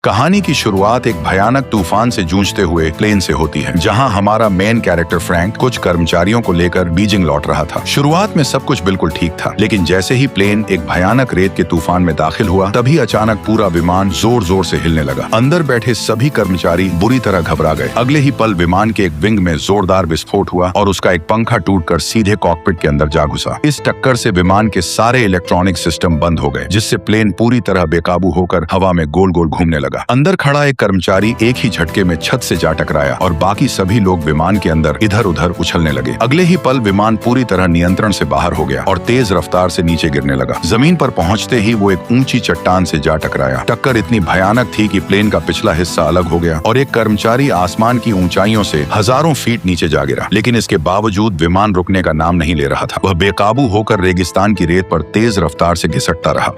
कहानी की शुरुआत एक भयानक तूफान से जूझते हुए प्लेन से होती है, जहां हमारा मेन कैरेक्टर फ्रैंक कुछ कर्मचारियों को लेकर बीजिंग लौट रहा था। शुरुआत में सब कुछ बिल्कुल ठीक था, लेकिन जैसे ही प्लेन एक भयानक रेत के तूफान में दाखिल हुआ, तभी अचानक पूरा विमान जोर जोर से हिलने लगा। अंदर बैठे सभी कर्मचारी बुरी तरह घबरा गए। अगले ही पल विमान के एक विंग में जोरदार विस्फोट हुआ और उसका एक पंखा टूटकर सीधे कॉकपिट के अंदर जा घुसा। इस टक्कर से विमान के सारे इलेक्ट्रॉनिक सिस्टम बंद हो गए, जिससे प्लेन पूरी तरह बेकाबू होकर हवा में गोल गोल घूमने लगा। अंदर खड़ा एक कर्मचारी एक ही झटके में छत से जा टकराया और बाकी सभी लोग विमान के अंदर इधर उधर उछलने लगे। अगले ही पल विमान पूरी तरह नियंत्रण से बाहर हो गया और तेज रफ्तार से नीचे गिरने लगा। जमीन पर पहुंचते ही वो एक ऊंची चट्टान से जा टकराया। टक्कर इतनी भयानक थी कि प्लेन का पिछला हिस्सा अलग हो गया और एक कर्मचारी आसमान की ऊंचाइयों से हजारों फीट नीचे जा गिरा। लेकिन इसके बावजूद विमान रुकने का नाम नहीं ले रहा था। वह बेकाबू होकर रेगिस्तान की रेत पर तेज रफ्तार से घिसटता रहा।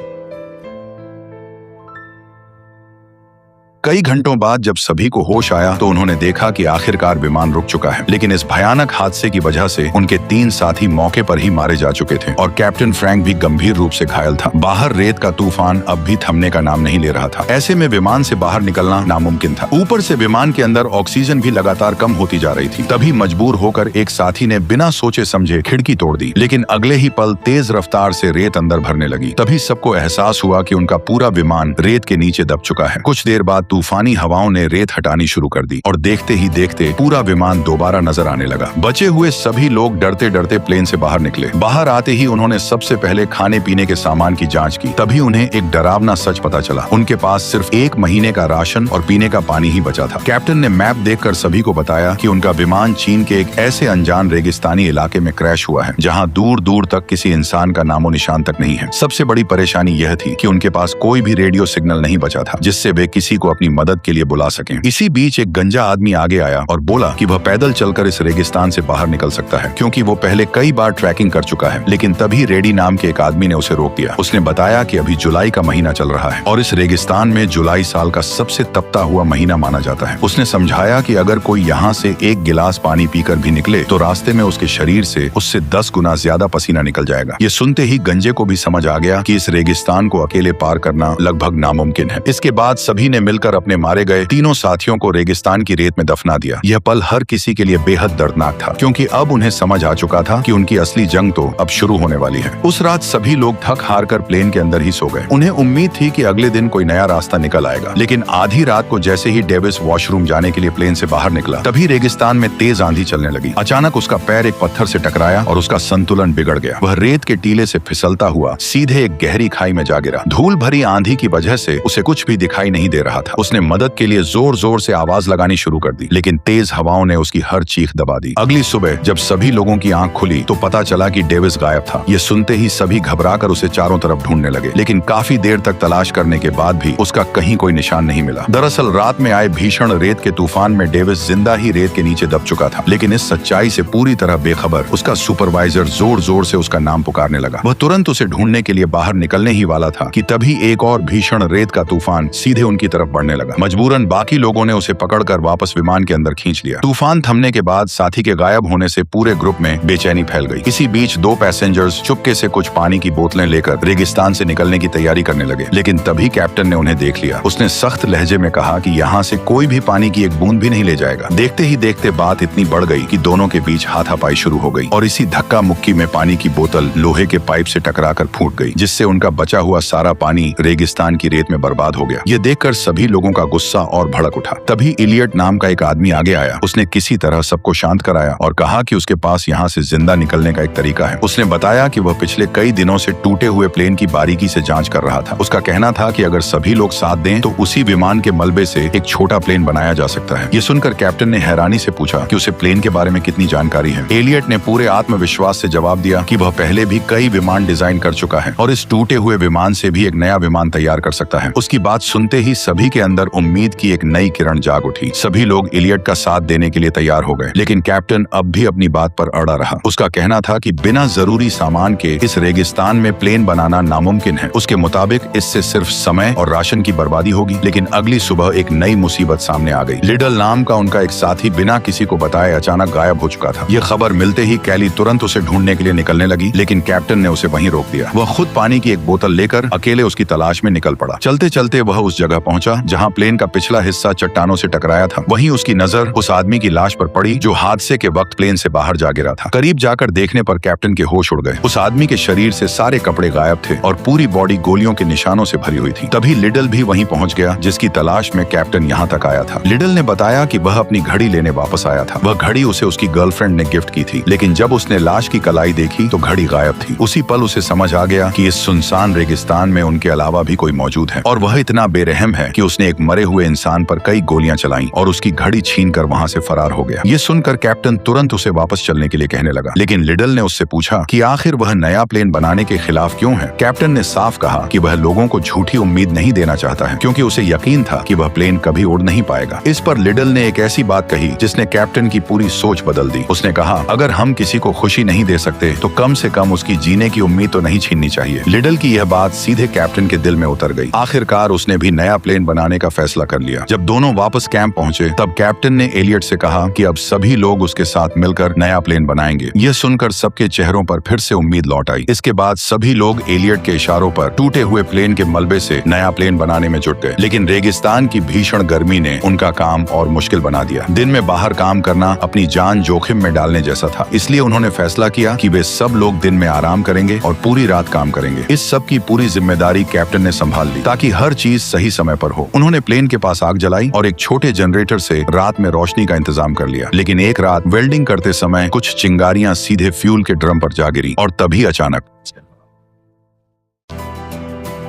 कई घंटों बाद जब सभी को होश आया तो उन्होंने देखा कि आखिरकार विमान रुक चुका है। लेकिन इस भयानक हादसे की वजह से उनके 3 साथी मौके पर ही मारे जा चुके थे और कैप्टन फ्रैंक भी गंभीर रूप से घायल था। बाहर रेत का तूफान अब भी थमने का नाम नहीं ले रहा था। ऐसे में विमान से बाहर निकलना नामुमकिन था। ऊपर से विमान के अंदर ऑक्सीजन भी लगातार कम होती जा रही थी। तभी मजबूर होकर एक साथी ने बिना सोचे समझे खिड़की तोड़ दी। लेकिन अगले ही पल तेज रफ्तार से रेत अंदर भरने लगी। तभी सबको एहसास हुआ कि उनका पूरा विमान रेत के नीचे दब चुका है। कुछ देर बाद तूफानी हवाओं ने रेत हटानी शुरू कर दी और देखते ही देखते पूरा विमान दोबारा नजर आने लगा। बचे हुए सभी लोग डरते डरते प्लेन से बाहर निकले। बाहर आते ही उन्होंने सबसे पहले खाने पीने के सामान की जांच की। तभी उन्हें एक डरावना सच पता चला। उनके पास सिर्फ 1 महीने का राशन और पीने का पानी ही बचा था। कैप्टन ने मैप देखकर सभी को बताया कि उनका विमान चीन के एक ऐसे अनजान रेगिस्तानी इलाके में क्रैश हुआ है, जहाँ दूर दूर तक किसी इंसान का नामो निशान तक नहीं है। सबसे बड़ी परेशानी यह थी कि उनके पास कोई भी रेडियो सिग्नल नहीं बचा था, जिससे वे किसी को अपनी मदद के लिए बुला सकें। इसी बीच एक गंजा आदमी आगे आया और बोला कि वह पैदल चलकर इस रेगिस्तान से बाहर निकल सकता है, क्योंकि वो पहले कई बार ट्रैकिंग कर चुका है। लेकिन तभी रेडी नाम के एक आदमी ने उसे रोक दिया। उसने बताया कि अभी जुलाई का महीना चल रहा है और इस रेगिस्तान में जुलाई साल का सबसे तपता हुआ महीना माना जाता है। उसने समझाया कि अगर कोई यहाँ से एक गिलास पानी पीकर भी निकले तो रास्ते में उसके शरीर से उससे 10 गुना ज्यादा पसीना निकल जाएगा। ये सुनते ही गंजे को भी समझ आ गया कि इस रेगिस्तान को अकेले पार करना लगभग नामुमकिन है। इसके बाद सभी ने मिलकर अपने मारे गए 3 साथियों को रेगिस्तान की रेत में दफना दिया। यह पल हर किसी के लिए बेहद दर्दनाक था, क्योंकि अब उन्हें समझ आ चुका था कि उनकी असली जंग तो अब शुरू होने वाली है। उस रात सभी लोग थक हार कर प्लेन के अंदर ही सो गए। उन्हें उम्मीद थी कि अगले दिन कोई नया रास्ता निकल आएगा। लेकिन आधी रात को जैसे ही डेविस वॉशरूम जाने के लिए प्लेन से बाहर निकला, तभी रेगिस्तान में तेज आंधी चलने लगी। अचानक उसका पैर एक पत्थर से टकराया और उसका संतुलन बिगड़ गया। वह रेत के टीले से फिसलता हुआ सीधे एक गहरी खाई में जा गिरा। धूल भरी आंधी की वजह से उसे कुछ भी दिखाई नहीं दे रहा था। उसने मदद के लिए जोर जोर से आवाज लगानी शुरू कर दी, लेकिन तेज हवाओं ने उसकी हर चीख दबा दी। अगली सुबह जब सभी लोगों की आंख खुली तो पता चला कि डेविस गायब था। ये सुनते ही सभी घबराकर उसे चारों तरफ ढूंढने लगे, लेकिन काफी देर तक तलाश करने के बाद भी उसका कहीं कोई निशान नहीं मिला। दरअसल रात में आए भीषण रेत के तूफान में डेविस जिंदा ही रेत के नीचे दब चुका था। लेकिन इस सच्चाई से पूरी तरह बेखबर उसका सुपरवाइजर जोर जोर से उसका नाम पुकारने लगा। वह तुरंत उसे ढूंढने के लिए बाहर निकलने ही वाला था कि तभी एक और भीषण रेत का तूफान सीधे उनकी तरफ बढ़ने लगा। मजबूरन बाकी लोगों ने उसे पकड़कर वापस विमान के अंदर खींच लिया। तूफान थमने के बाद साथी के गायब होने से पूरे ग्रुप में बेचैनी फैल गई। इसी बीच 2 पैसेंजर्स चुपके से कुछ पानी की बोतलें लेकर रेगिस्तान से निकलने की तैयारी करने लगे। लेकिन तभी कैप्टन ने उन्हें देख लिया। उसने सख्त लहजे में कहा कि यहाँ से कोई भी पानी की एक बूंद भी नहीं ले जाएगा। देखते ही देखते बात इतनी बढ़ गई कि दोनों के बीच हाथापाई शुरू हो गई और इसी धक्का मुक्की में पानी की बोतल लोहे के पाइप से टकराकर फूट गई, जिससे उनका बचा हुआ सारा पानी रेगिस्तान की रेत में बर्बाद हो गया। ये देखकर सभी लोगों का गुस्सा और भड़क उठा। तभी इलियट नाम का एक आदमी आगे आया। उसने किसी तरह सबको शांत कराया और कहा कि उसके पास यहाँ से जिंदा निकलने का एक तरीका है। उसने बताया कि वह पिछले कई दिनों से टूटे हुए प्लेन की बारीकी से जांच कर रहा था। उसका कहना था कि अगर सभी लोग साथ दें तो उसी विमान के मलबे से एक छोटा प्लेन बनाया जा सकता है। ये सुनकर कैप्टन ने हैरानी से पूछा कि उसे प्लेन के बारे में कितनी जानकारी है। एलियट ने पूरे आत्मविश्वास से जवाब दिया कि वह पहले भी कई विमान डिजाइन कर चुका है और इस टूटे हुए विमान से भी एक नया विमान तैयार कर सकता है। उसकी बात सुनते ही सभी के अंदर उम्मीद की एक नई किरण जाग उठी। सभी लोग इलियट का साथ देने के लिए तैयार हो गए, लेकिन कैप्टन अब भी अपनी बात पर अड़ा रहा। उसका कहना था कि बिना जरूरी सामान के इस रेगिस्तान में प्लेन बनाना नामुमकिन है। उसके मुताबिक इससे सिर्फ समय और राशन की बर्बादी होगी। लेकिन अगली सुबह एक नई मुसीबत सामने आ गई। लिडल नाम का उनका एक साथी बिना किसी को बताए अचानक गायब हो चुका था। यह खबर मिलते ही कैली तुरंत उसे ढूंढने के लिए निकलने लगी, लेकिन कैप्टन ने उसे वहीं रोक दिया। वह खुद पानी की एक बोतल लेकर अकेले उसकी तलाश में निकल पड़ा। चलते चलते वह उस जगह पहुंचा जहां जहाँ प्लेन का पिछला हिस्सा चट्टानों से टकराया था, वहीं उसकी नजर उस आदमी की लाश पर पड़ी जो हादसे के वक्त प्लेन से बाहर जा गिरा था। करीब जाकर देखने पर कैप्टन के होश उड़ गए। उस आदमी के शरीर से सारे कपड़े गायब थे और पूरी बॉडी गोलियों के निशानों से भरी हुई थी। तभी लिडल भी वहीं पहुंच गया जिसकी तलाश में कैप्टन यहाँ तक आया था। लिडल ने बताया कि वह अपनी घड़ी लेने वापस आया था। वह घड़ी उसे उसकी गर्लफ्रेंड ने गिफ्ट की थी, लेकिन जब उसने लाश की कलाई देखी तो घड़ी गायब थी। उसी पल उसे समझ आ गया कि इस सुनसान रेगिस्तान में उनके अलावा भी कोई मौजूद है और वह इतना बेरहम है कि उसने एक मरे हुए इंसान पर कई गोलियां चलाई और उसकी घड़ी छीनकर वहां से फरार हो गया। ये सुनकर कैप्टन तुरंत उसे वापस चलने के लिए कहने लगा, लेकिन लिडल ने उससे पूछा कि आखिर वह नया प्लेन बनाने के खिलाफ क्यों है। कैप्टन ने साफ कहा कि वह लोगों को झूठी उम्मीद नहीं देना चाहता है, क्योंकि उसे यकीन था कि वह प्लेन कभी उड़ नहीं पाएगा। इस पर लिडल ने एक ऐसी बात कही जिसने कैप्टन की पूरी सोच बदल दी। उसने कहा, अगर हम किसी को खुशी नहीं दे सकते तो कम से कम उसकी जीने की उम्मीद तो नहीं छीननी चाहिए। लिडल की यह बात सीधे कैप्टन के दिल में उतर गई। आखिरकार उसने भी नया प्लेन बनाने का फैसला कर लिया। जब दोनों वापस कैंप पहुंचे तब कैप्टन ने एलियट से कहा कि अब सभी लोग उसके साथ मिलकर नया प्लेन बनाएंगे। यह सुनकर सबके चेहरों पर फिर से उम्मीद लौट आई। इसके बाद सभी लोग एलियट के इशारों पर टूटे हुए प्लेन के मलबे से नया प्लेन बनाने में जुट गए। लेकिन रेगिस्तान की भीषण गर्मी ने उनका काम और मुश्किल बना दिया। दिन में बाहर काम करना अपनी जान जोखिम में डालने जैसा था, इसलिए उन्होंने फैसला किया कि वे सब लोग दिन में आराम करेंगे और पूरी रात काम करेंगे। इस सब की पूरी जिम्मेदारी कैप्टन ने संभाल ली ताकि हर चीज सही समय पर हो। उन्होंने प्लेन के पास आग जलाई और एक छोटे जनरेटर से रात में रोशनी का इंतजाम कर लिया। लेकिन एक रात वेल्डिंग करते समय कुछ चिंगारियां सीधे फ्यूल के ड्रम पर जा गिरी और तभी अचानक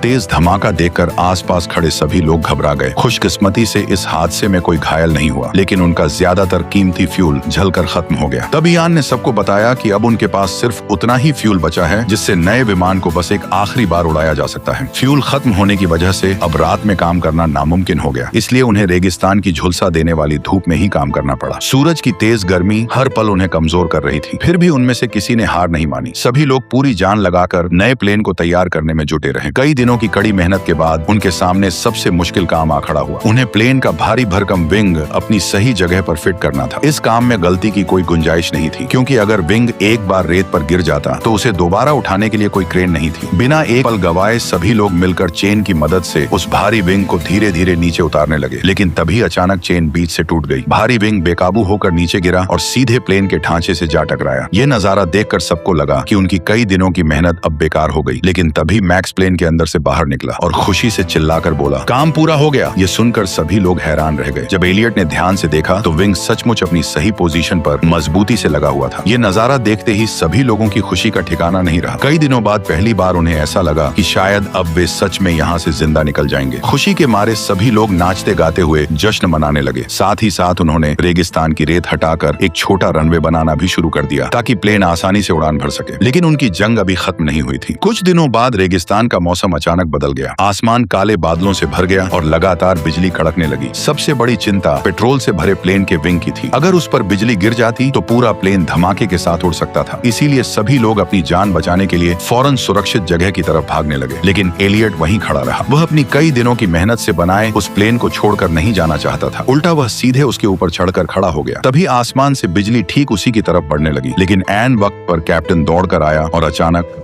तेज धमाका देखकर आसपास खड़े सभी लोग घबरा गए। खुशकिस्मती से इस हादसे में कोई घायल नहीं हुआ, लेकिन उनका ज्यादातर कीमती फ्यूल जलकर खत्म हो गया। तब इयान ने सबको बताया कि अब उनके पास सिर्फ उतना ही फ्यूल बचा है जिससे नए विमान को बस एक आखिरी बार उड़ाया जा सकता है। फ्यूल खत्म होने की वजह से अब रात में काम करना नामुमकिन हो गया, इसलिए उन्हें रेगिस्तान की झुलसा देने वाली धूप में ही काम करना पड़ा। सूरज की तेज गर्मी हर पल उन्हें कमजोर कर रही थी, फिर भी उनमें से किसी ने हार नहीं मानी। सभी लोग पूरी जान लगाकर नए प्लेन को तैयार करने में जुटे रहे। कई दिनों की कड़ी मेहनत के बाद उनके सामने सबसे मुश्किल काम आ खड़ा हुआ। उन्हें प्लेन का भारी भरकम विंग अपनी सही जगह पर फिट करना था। इस काम में गलती की कोई गुंजाइश नहीं थी, क्योंकि अगर विंग एक बार रेत पर गिर जाता तो उसे दोबारा उठाने के लिए कोई क्रेन नहीं थी। बिना एक पल गवाए सभी लोग मिलकर चेन की मदद से उस भारी विंग को धीरे धीरे नीचे उतारने लगे। लेकिन तभी अचानक चेन बीच से टूट गई। भारी विंग बेकाबू होकर नीचे गिरा और सीधे प्लेन के ढांचे से जा टकराया। ये नजारा देखकर सबको लगा कि उनकी कई दिनों की मेहनत अब बेकार हो गई। लेकिन तभी मैक्स प्लेन के अंदर से बाहर निकला और खुशी से चिल्लाकर बोला, काम पूरा हो गया। ये सुनकर सभी लोग हैरान रह गए। जब एलियट ने ध्यान से देखा तो विंग सचमुच अपनी सही पोजीशन पर मजबूती से लगा हुआ था। ये नजारा देखते ही सभी लोगों की खुशी का ठिकाना नहीं रहा। कई दिनों बाद पहली बार उन्हें ऐसा लगा कि शायद अब वे सच में यहाँ से जिंदा निकल जाएंगे। खुशी के मारे सभी लोग नाचते गाते हुए जश्न मनाने लगे। साथ ही साथ उन्होंने रेगिस्तान की रेत हटाकर एक छोटा रनवे बनाना भी शुरू कर दिया ताकि प्लेन आसानी से उड़ान भर सके। लेकिन उनकी जंग अभी खत्म नहीं हुई थी। कुछ दिनों बाद रेगिस्तान का मौसम अचानक बदल गया। आसमान काले बादलों से भर गया और लगातार बिजली कड़कने लगी। सबसे बड़ी चिंता पेट्रोल से भरे प्लेन के विंग की थी। अगर उस पर बिजली गिर जाती तो पूरा प्लेन धमाके के साथ उड़ सकता था। इसीलिए सभी लोग अपनी जान बचाने के लिए फौरन सुरक्षित जगह की तरफ भागने लगे। लेकिन एलियट वहीं खड़ा रहा। वह अपनी कई दिनों की मेहनत से बनाए उस प्लेन को छोड़कर नहीं जाना चाहता था। उल्टा वह सीधे उसके ऊपर चढ़कर खड़ा हो गया। तभी आसमान से बिजली ठीक उसी की तरफ बढ़ने लगी। लेकिन ऐन वक्त पर कैप्टन दौड़कर आया और अचानक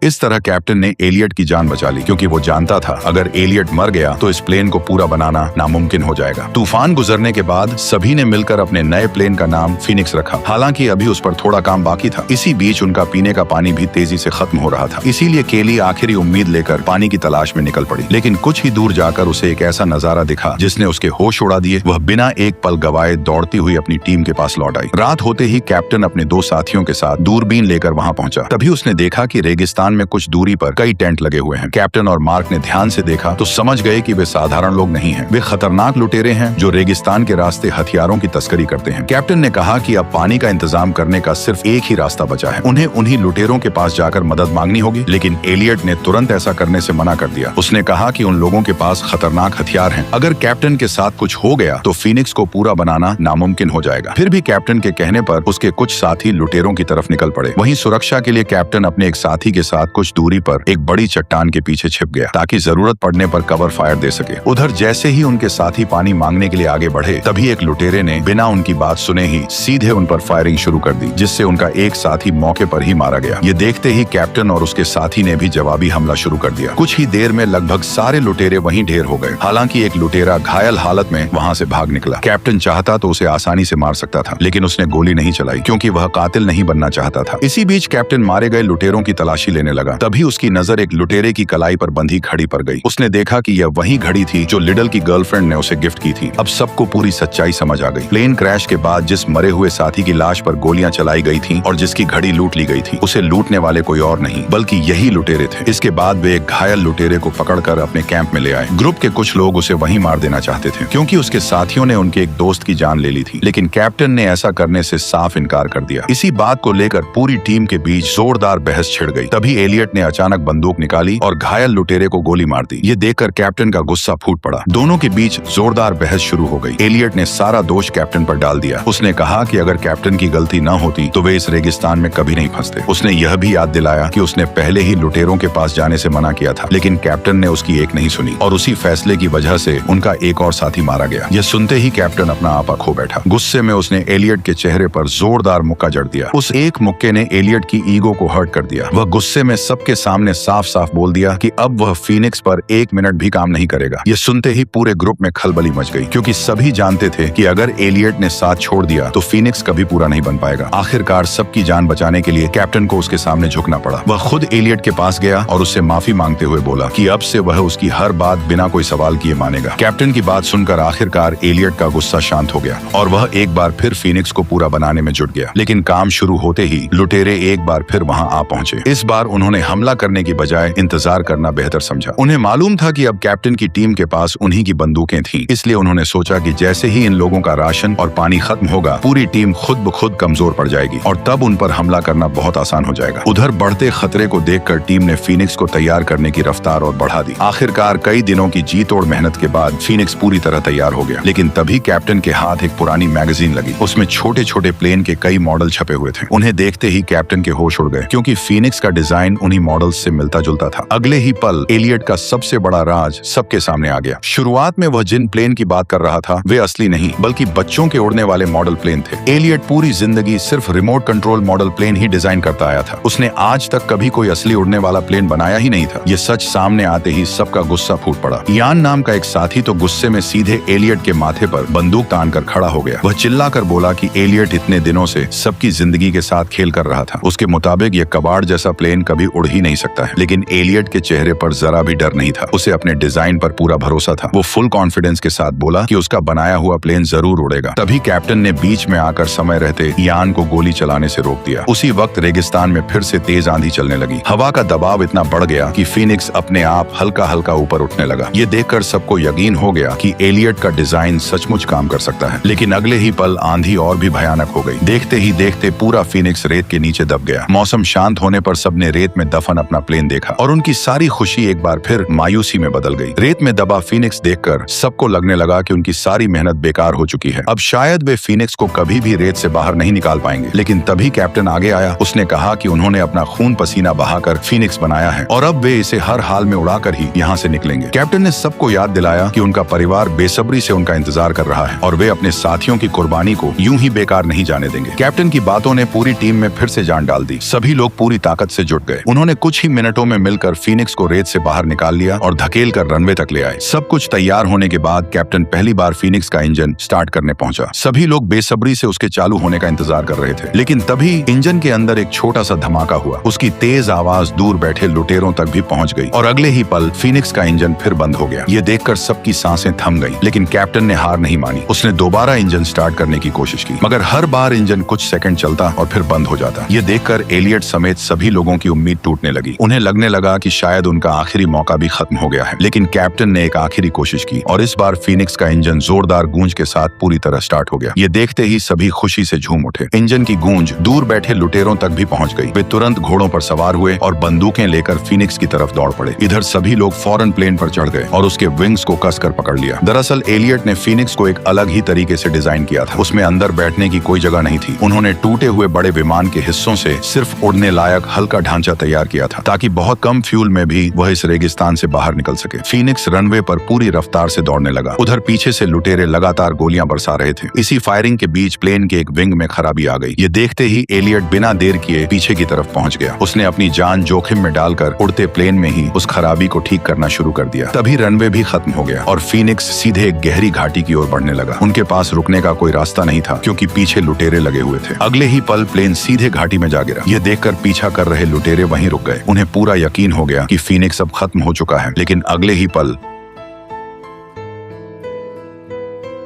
इस तरह कैप्टन ने एलियट की जान बचा ली, क्योंकि वो जानता था अगर एलियट मर गया तो इस प्लेन को पूरा बनाना नामुमकिन हो जाएगा। तूफान गुजरने के बाद सभी ने मिलकर अपने नए प्लेन का नाम फीनिक्स रखा। हालांकि अभी उस पर थोड़ा काम बाकी था। इसी बीच उनका पीने का पानी भी तेजी से खत्म हो रहा था। इसीलिए केली आखिरी उम्मीद लेकर पानी की तलाश में निकल पड़ी। लेकिन कुछ ही दूर जाकर उसे एक ऐसा नजारा दिखा जिसने उसके होश उड़ा दिए। वह बिना एक पल गवाए दौड़ती हुई अपनी टीम के पास लौट आई। रात होते ही कैप्टन अपने दो साथियों के साथ दूरबीन लेकर वहां पहुंचा। तभी उसने देखा कि रेगिस्तान में कुछ दूरी पर कई टेंट लगे हुए हैं। कैप्टन और मार्क ने ध्यान से देखा तो समझ गए कि वे साधारण लोग नहीं हैं। वे खतरनाक लुटेरे हैं जो रेगिस्तान के रास्ते हथियारों की तस्करी करते हैं। कैप्टन ने कहा कि अब पानी का इंतजाम करने का सिर्फ एक ही रास्ता बचा है। उन्हें उन्हीं लुटेरों के पास जाकर मदद मांगनी होगी। लेकिन एलियट ने तुरंत ऐसा करने से मना कर दिया। उसने कहा कि उन लोगों के पास खतरनाक हथियार हैं। अगर कैप्टन के साथ कुछ हो गया तो फीनिक्स को पूरा बनाना नामुमकिन हो जाएगा। फिर भी कैप्टन के कहने पर उसके कुछ साथी लुटेरों की तरफ निकल पड़े। वहीं सुरक्षा के लिए कैप्टन अपने एक साथी के साथ साथ कुछ दूरी पर एक बड़ी चट्टान के पीछे छिप गया ताकि जरूरत पड़ने पर कवर फायर दे सके। उधर जैसे ही उनके साथी पानी मांगने के लिए आगे बढ़े, तभी एक लुटेरे ने बिना उनकी बात सुने ही सीधे उन पर फायरिंग शुरू कर दी, जिससे उनका एक साथी मौके पर ही मारा गया। ये देखते ही कैप्टन और उसके साथी ने भी जवाबी हमला शुरू कर दिया। कुछ ही देर में लगभग सारे लुटेरे वहीं ढेर हो गए। हालांकि एक लुटेरा घायल हालत में वहां से भाग निकला। कैप्टन चाहता तो उसे आसानी से मार सकता था, लेकिन उसने गोली नहीं चलाई क्योंकि वह कातिल नहीं बनना चाहता था। इसी बीच कैप्टन मारे गए लुटेरों की तलाशी लेने लगा। तभी उसकी नजर एक लुटेरे की कलाई पर बंधी घड़ी पर गई। उसने देखा कि यह वही घड़ी थी जो लिडल की गर्लफ्रेंड ने उसे गिफ्ट की थी। अब सबको पूरी सच्चाई समझ आ गई। प्लेन क्रैश के बाद जिस मरे हुए साथी की लाश पर गोलियां चलाई गई थी और जिसकी घड़ी लूट ली गई थी, उसे लूटने वाले कोई और नहीं बल्कि यही लुटेरे थे। इसके बाद वे एक घायल लुटेरे को पकड़कर अपने कैंप में ले आए। ग्रुप के कुछ लोग उसे वहीं मार देना चाहते थे क्योंकि उसके साथियों ने उनके एक दोस्त की जान ले ली थी, लेकिन कैप्टन ने ऐसा करने से साफ इनकार कर दिया। इसी बात को लेकर पूरी टीम के बीच जोरदार बहस छिड़ गई। तभी एलियट ने अचानक बंदूक निकाली और घायल लुटेरे को गोली मार दी। ये देखकर कैप्टन का गुस्सा फूट पड़ा। दोनों के बीच जोरदार बहस शुरू हो गई। एलियट ने सारा दोष कैप्टन पर डाल दिया। उसने कहा कि अगर कैप्टन की गलती न होती तो वे इस रेगिस्तान में कभी नहीं फंसते। उसने यह भी याद दिलाया कि उसने पहले ही लुटेरों के पास जाने से मना किया था, लेकिन कैप्टन ने उसकी एक नहीं सुनी और उसी फैसले की वजह से उनका एक और साथी मारा गया। यह सुनते ही कैप्टन अपना आपा खो बैठा। गुस्से में उसने एलियट के चेहरे पर जोरदार मुक्का जड़ दिया। उस एक मुक्के ने एलियट की ईगो को हर्ट कर दिया। वह गुस्से में सबके सामने साफ साफ बोल दिया कि अब वह फीनिक्स पर 1 मिनट भी काम नहीं करेगा। यह सुनते ही पूरे ग्रुप में खलबली मच गई क्योंकि सभी जानते थे कि अगर एलियट ने साथ छोड़ दिया तो फीनिक्स कभी पूरा नहीं बन पाएगा। आखिरकार सबकी जान बचाने के लिए कैप्टन को उसके सामने झुकना पड़ा। वह खुद एलियट के पास गया और उससे माफी मांगते हुए बोला कि अब से वह उसकी हर बात बिना कोई सवाल किए मानेगा। कैप्टन की बात सुनकर आखिरकार एलियट का गुस्सा शांत हो गया और वह एक बार फिर फीनिक्स को पूरा बनाने में जुट गया। लेकिन काम शुरू होते ही लुटेरे एक बार फिर वहां आ पहुंचे। इस बार उन्होंने हमला करने की बजाय इंतजार करना बेहतर समझा। उन्हें मालूम था कि अब कैप्टन की टीम के पास उन्हीं की बंदूकें थीं, इसलिए उन्होंने सोचा कि जैसे ही इन लोगों का राशन और पानी खत्म होगा, पूरी टीम खुद ब खुद कमजोर पड़ जाएगी और तब उन पर हमला करना बहुत आसान हो जाएगा। उधर बढ़ते खतरे को देखकर टीम ने फीनिक्स को तैयार करने की रफ्तार और बढ़ा दी। आखिरकार कई दिनों की जी तोड़ मेहनत के बाद फीनिक्स पूरी तरह तैयार हो गया। लेकिन तभी कैप्टन के हाथ एक पुरानी मैगजीन लगी। उसमें छोटे छोटे प्लेन के कई मॉडल छपे हुए थे। उन्हें देखते ही कैप्टन के होश उड़ गए क्योंकि फीनिक्स का डिजाइन उन्हीं मॉडल्स से मिलता जुलता था। अगले ही पल एलियट का सबसे बड़ा राज सबके सामने आ गया। शुरुआत में वह जिन प्लेन की बात कर रहा था वे असली नहीं बल्कि बच्चों के उड़ने वाले मॉडल प्लेन थे। एलियट पूरी जिंदगी सिर्फ रिमोट कंट्रोल मॉडल प्लेन ही डिजाइन करता आया था। उसने आज तक कभी कोई असली उड़ने वाला प्लेन बनाया ही नहीं था। ये सच सामने आते ही सबका गुस्सा फूट पड़ा। यान नाम का एक साथी तो गुस्से में सीधे एलियट के माथे पर बंदूक तान कर खड़ा हो गया। वह चिल्लाकर बोला कि एलियट इतने दिनों से सबकी जिंदगी के साथ खेल कर रहा था। उसके मुताबिक ये कबाड़ जैसा प्लेन कभी उड़ ही नहीं सकता है। लेकिन एलियट के चेहरे पर जरा भी डर नहीं था। उसे अपने डिजाइन पर पूरा भरोसा था। वो फुल कॉन्फिडेंस के साथ बोला कि उसका बनाया हुआ प्लेन जरूर उड़ेगा। तभी कैप्टन ने बीच में आकर समय रहते यान को गोली चलाने से रोक दिया। उसी वक्त रेगिस्तान में फिर से तेज आंधी चलने लगी। हवा का दबाव इतना बढ़ गया कि फीनिक्स अपने आप हल्का हल्का ऊपर उठने लगा। ये देखकर सबको यकीन हो गया कि एलियट का डिजाइन सचमुच काम कर सकता है। लेकिन अगले ही पल आंधी और भी भयानक हो गई। देखते ही देखते पूरा फीनिक्स रेत के नीचे दब गया। मौसम शांत होने पर सबने रेत में दफन अपना प्लेन देखा और उनकी सारी खुशी एक बार फिर मायूसी में बदल गई। रेत में दबा फीनिक्स देखकर सबको लगने लगा कि उनकी सारी मेहनत बेकार हो चुकी है। अब शायद वे फीनिक्स को कभी भी रेत से बाहर नहीं निकाल पाएंगे। लेकिन तभी कैप्टन आगे आया। उसने कहा कि उन्होंने अपना खून पसीना बहाकर फीनिक्स बनाया है और अब वे इसे हर हाल में उड़ाकर ही यहाँ से निकलेंगे। कैप्टन ने सबको याद दिलाया कि उनका परिवार बेसब्री से उनका इंतजार कर रहा है और वे अपने साथियों की कुर्बानी को यूं ही बेकार नहीं जाने देंगे। कैप्टन की बातों ने पूरी टीम में फिर से जान डाल दी। सभी लोग पूरी ताकत से जुट गए। उन्होंने कुछ ही मिनटों में मिलकर फीनिक्स को रेत से बाहर निकाल लिया और धकेल कर रनवे तक ले आए। सब कुछ तैयार होने के बाद कैप्टन पहली बार फीनिक्स का इंजन स्टार्ट करने पहुंचा। सभी लोग बेसब्री से उसके चालू होने का इंतजार कर रहे थे। लेकिन तभी इंजन के अंदर एक छोटा सा धमाका हुआ। उसकी तेज आवाज दूर बैठे लुटेरों तक भी पहुंच गई और अगले ही पल फीनिक्स का इंजन फिर बंद हो गया। ये देखकर सबकी सांसें थम गईं। लेकिन कैप्टन ने हार नहीं मानी। उसने दोबारा इंजन स्टार्ट करने की कोशिश की, मगर हर बार इंजन कुछ सेकंड चलता और फिर बंद हो जाता। ये देखकर एलियट समेत सभी लोगों की उम्मीद टूटने लगी। उन्हें लगने लगा कि शायद उनका आखिरी मौका भी खत्म हो गया है। लेकिन कैप्टन ने एक आखिरी कोशिश की और इस बार फीनिक्स का इंजन जोरदार गूंज के साथ पूरी तरह स्टार्ट हो गया। ये देखते ही सभी खुशी से झूम उठे। इंजन की गूंज दूर बैठे लुटेरों तक भी पहुंच गई। वे तुरंत घोड़ों पर सवार हुए और बंदूकें लेकर फीनिक्स की तरफ दौड़ पड़े। इधर सभी लोग फौरन प्लेन पर चढ़ गए और उसके विंग्स को कसकर पकड़ लिया। दरअसल एलियट ने फीनिक्स को एक अलग ही तरीके से डिजाइन किया था। उसमें अंदर बैठने की कोई जगह नहीं थी। उन्होंने टूटे हुए बड़े विमान के हिस्सों से सिर्फ उड़ने लायक हल्का ढांचा ढांचा तैयार किया था ताकि बहुत कम फ्यूल में भी वह इस रेगिस्तान से बाहर निकल सके। फीनिक्स रनवे पर पूरी रफ्तार से दौड़ने लगा। उधर पीछे से लुटेरे लगातार गोलियां बरसा रहे थे। इसी फायरिंग के बीच प्लेन के एक विंग में खराबी आ गई। ये देखते ही एलियट बिना देर किए पीछे की तरफ पहुंच गया। उसने अपनी जान जोखिम में डालकर उड़ते प्लेन में ही उस खराबी को ठीक करना शुरू कर दिया। तभी रनवे भी खत्म हो गया और फीनिक्स सीधे एक गहरी घाटी की ओर बढ़ने लगा। उनके पास रुकने का कोई रास्ता नहीं था क्योंकि पीछे लुटेरे लगे हुए थे। अगले ही पल प्लेन सीधे घाटी में जा गिरा। ये देखकर पीछा कर रहे लुटेरे वहीं रुक गए। उन्हें पूरा यकीन हो गया कि फीनिक्स अब खत्म हो चुका है। लेकिन अगले ही पल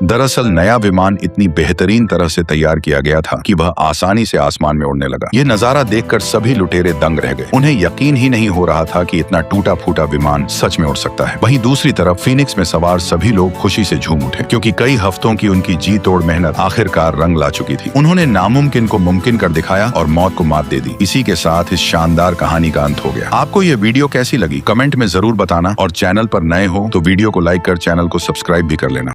दरअसल नया विमान इतनी बेहतरीन तरह से तैयार किया गया था कि वह आसानी से आसमान में उड़ने लगा। ये नजारा देखकर सभी लुटेरे दंग रह गए। उन्हें यकीन ही नहीं हो रहा था कि इतना टूटा फूटा विमान सच में उड़ सकता है। वहीं दूसरी तरफ फीनिक्स में सवार सभी लोग खुशी से झूम उठे क्योंकि कई हफ्तों की उनकी जी तोड़ मेहनत आखिरकार रंग ला चुकी थी। उन्होंने नामुमकिन को मुमकिन कर दिखाया और मौत को मात दे दी। इसी के साथ इस शानदार कहानी का अंत हो गया। आपको ये वीडियो कैसी लगी कमेंट में जरूर बताना और चैनल पर नए हो तो वीडियो को लाइक कर चैनल को सब्सक्राइब भी कर लेना।